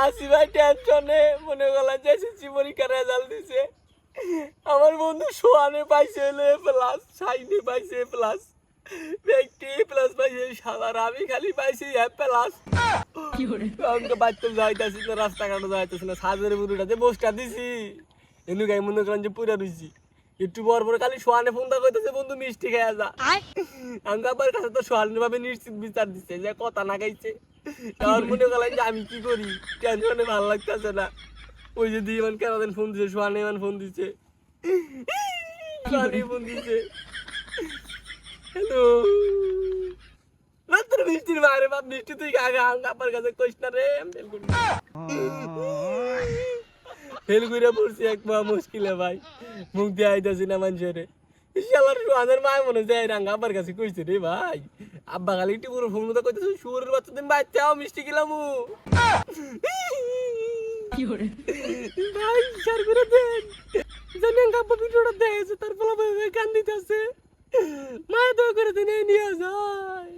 আসি ভাই টেনশনে মনে করলাম যে এসএসসি পরীক্ষার রেজাল্ট দিছে। আমার বন্ধু সোয়ানে পাইছে হলো এ প্লাস, সাইনে পাইছে এ প্লাস, ব্যক্তি এ প্লাস পাইছে শালার, আমি খালি পাইছি এ প্লাস। আমাকে বাচ্চা যাইতাছি না, রাস্তাঘাটে যাইতাছি না, সাজের বুড়োটাতে বসটা দিছি এনু গাই মনে করেন যে পুরা রইছি। একটু পর পর খালি সোয়ানে ফোন দা কইতেছে বন্ধু মিষ্টি খেয়ে যা। আমি আবার কাছে তো সোয়ানের ভাবে নিশ্চিত বিচার দিচ্ছে যে কথা না গাইছে। আমার মনে করলেন যে আমি কি করি, টেনশনে ভালো লাগতেছে না। ওই যে দিমান কেন ফোন দিছে, সোয়ানে মান ফোন দিছে, সোয়ানে ফোন দিছে। হ্যালো রাত্রে মিষ্টির মারে বাপ, মিষ্টি তুই আগে আমার কাছে কইস না রে, ফেল করে পড়ছি এক মা মুশকিলে ভাই, মুখ দিয়ে আইতাছি না মানুষের। শালার সোয়ানের মায় মনে যায় রাঙ্গা আব্বার কাছে কইছে রে ভাই, আব্বা খালি একটু পুরো ফোন মতো কইতেছে শুয়োরের বাচ্চা দিন বাইতে আও মিষ্টি খেলামু। ভাই শেয়ার করে দেন, জানি আব্বা ভিডিওটা দেখেছে তার ফলে ভাই কান দিতেছে, মায়া দয়া করে দিন নিয়ে যায়।